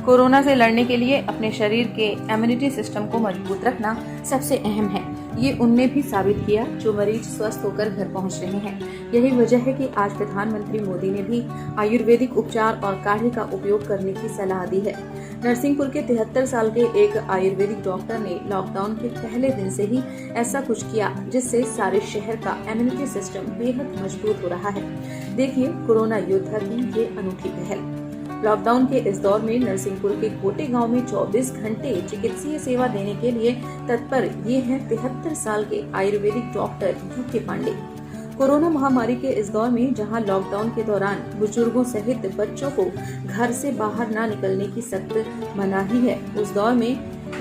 Corona से लड़ने के लिए अपने शरीर के इम्यूनिटी सिस्टम को मजबूत रखना सबसे अहम है। ये उनने भी साबित किया जो मरीज स्वस्थ होकर घर पहुंच रहे हैं। यही वजह है कि आज प्रधानमंत्री मोदी ने भी आयुर्वेदिक उपचार और काढ़े का उपयोग करने की सलाह दी है। नरसिंहपुर के 73 साल के एक आयुर्वेदिक डॉक्टर ने लॉकडाउन के पहले दिन से ही ऐसा कुछ किया जिससे सारे शहर का इम्यूनिटी सिस्टम बेहद मजबूत हो रहा है। देखिए कोरोना योद्धा की ये अनूठी पहल। लॉकडाउन के इस दौर में नरसिंहपुर के कोटे गांव में 24 घंटे चिकित्सीय सेवा देने के लिए तत्पर ये हैं 73 साल के Ayurvedic doctor UK Pandey. Corona महामारी के इस दौर में जहां लॉकडाउन के दौरान बुजुर्गों सहित बच्चों को घर से बाहर न निकलने की सख्त मनाही है, उस दौर में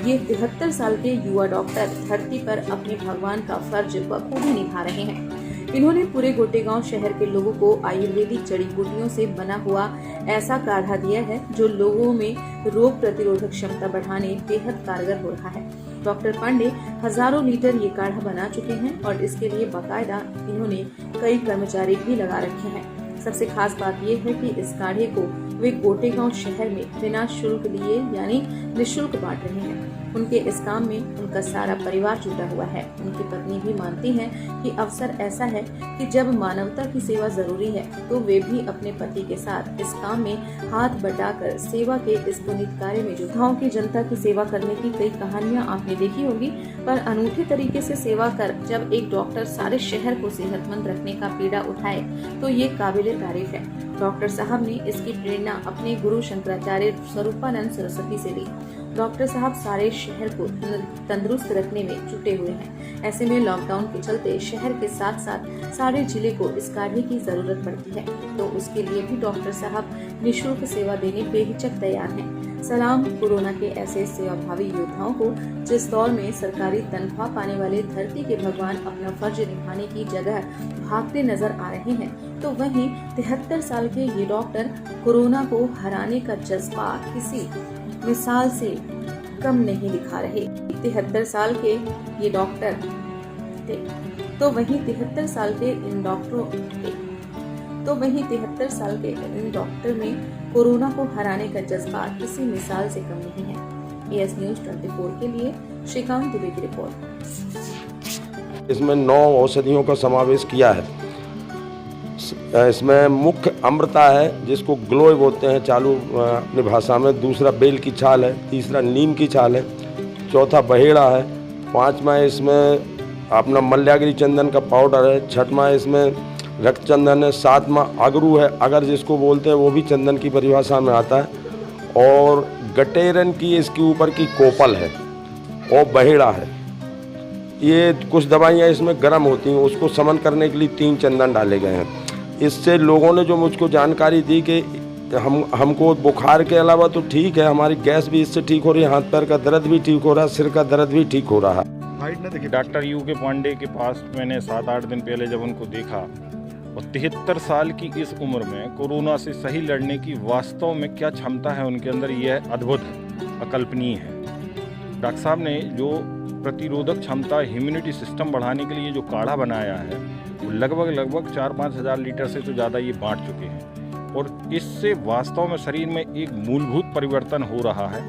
ये 73 साल के युवा डॉक्टर धरती पर अपने भगवान का फर्ज बखूबी निभा रहे हैं। इन्होंने पूरे गोटेगांव शहर के लोगों को आयुर्वेदिक जड़ी बूटियों से बना हुआ ऐसा काढ़ा दिया है जो लोगों में रोग प्रतिरोधक क्षमता बढ़ाने बेहद कारगर हो रहा है। डॉक्टर पांडे हजारों लीटर ये काढ़ा बना चुके हैं और इसके लिए बाकायदा इन्होंने कई कर्मचारी भी लगा रखे हैं। सबसे खास बात ये है कि इस काढ़े को वे गोटेगांव शहर में बिना शुल्क लिए यानी निःशुल्क बांट रहे हैं। उनके इस काम में उनका सारा परिवार जुटा हुआ है। उनकी पत्नी भी मानती हैं कि अवसर ऐसा है कि जब मानवता की सेवा जरूरी है तो वे भी अपने पति के साथ इस काम में हाथ बटाकर सेवा के इस पुनीत कार्य में जुटे। गाँव की जनता की सेवा करने की कई कहानियां आपने देखी होगी, पर अनूठे तरीके से सेवा कर जब एक डॉक्टर सारे शहर को सेहतमंद रखने का पीड़ा उठाए तो ये काबिले तारीफ है। डॉक्टर साहब ने इसकी प्रेरणा अपने गुरु शंकराचार्य स्वरूपानंद सरस्वती से ली। डॉक्टर साहब सारे शहर को तंदुरुस्त रखने में जुटे हुए हैं। ऐसे में लॉकडाउन के चलते शहर के साथ साथ सारे जिले को इस काढ़े की जरूरत पड़ती है, तो उसके लिए भी डॉक्टर साहब निःशुल्क सेवा देने बेहिचक तैयार हैं। सलाम कोरोना के ऐसे सेवाभावी योद्धाओं को जिस दौर में सरकारी तनख्वाह पाने वाले धरती के भगवान अपना फर्ज निभाने की जगह भागते नजर आ रहे हैं, तो वहीं 73 साल के ये डॉक्टर कोरोना को हराने का जज्बा किसी मिसाल से कम नहीं दिखा रहे। 73 साल के ये डॉक्टर तो वहीं 73 साल के इन डॉक्टर में कोरोना को हराने का जज्बा किसी मिसाल से कम नहीं है। एएस न्यूज 24 के लिए श्रीकांत दुबे की रिपोर्ट। इसमें 9 औषधियों का समावेश किया है। इसमें मुख्य अमृता है जिसको ग्लोय बोलते हैं चालू अपनी भाषा में, दूसरा बेल की छाल है, तीसरा नीम की छाल है, चौथा बहेड़ा है, 5वां इसमें अपना मल्यागिरी चंदन का पाउडर है, 6वां इसमें रक्त चंदन है, 7वां अगरू है, अगर जिसको बोलते हैं वो भी चंदन की परिभाषा में आता है, और गटेरन की इसके ऊपर की कोपल है और बहेड़ा है। ये कुछ दवाइयाँ इसमें गर्म होती हैं, उसको समन करने के लिए 3 चंदन डाले गए हैं। इससे लोगों ने जो मुझको जानकारी दी कि हमको बुखार के अलावा तो ठीक है, हमारी गैस भी इससे ठीक हो रही है, हाथ पैर का दर्द भी ठीक हो रहा है, सिर का दर्द भी ठीक हो रहा है। डॉक्टर यूके पांडे के पास मैंने 7-8 दिन पहले जब उनको देखा और 73 साल की इस उम्र में कोरोना से सही लड़ने की वास्तव में क्या क्षमता है उनके अंदर, यह अद्भुत है, अकल्पनीय है। डॉक्टर साहब ने जो प्रतिरोधक क्षमता, इम्यूनिटी सिस्टम बढ़ाने के लिए जो काढ़ा बनाया है वो लगभग 4-5 हज़ार लीटर से तो ज़्यादा ये बांट चुके हैं और इससे वास्तव में शरीर में एक मूलभूत परिवर्तन हो रहा है।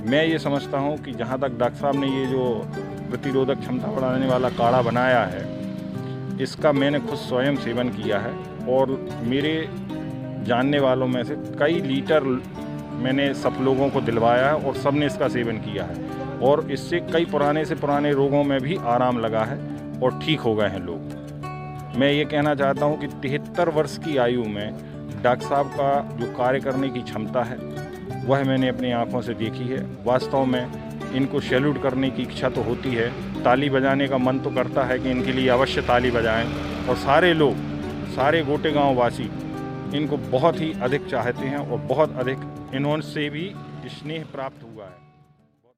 मैं ये समझता हूँ कि जहाँ तक डॉक्टर साहब ने ये जो प्रतिरोधक क्षमता बढ़ाने वाला काढ़ा बनाया है, इसका मैंने खुद स्वयं सेवन किया है और मेरे जानने वालों में से कई लीटर मैंने सब लोगों को दिलवाया है और सब ने इसका सेवन किया है और इससे कई पुराने से पुराने रोगों में भी आराम लगा है और ठीक हो गए हैं लोग। मैं ये कहना चाहता हूँ कि 73 वर्ष की आयु में डॉक्टर साहब का जो कार्य करने की क्षमता है वह मैंने अपनी आँखों से देखी है। वास्तव में इनको सैल्यूट करने की इच्छा तो होती है, ताली बजाने का मन तो करता है कि इनके लिए अवश्य ताली बजाएं और सारे लोग, सारे गोटेगांव वासी इनको बहुत ही अधिक चाहते हैं और बहुत अधिक इन्होंने से भी स्नेह प्राप्त हुआ है।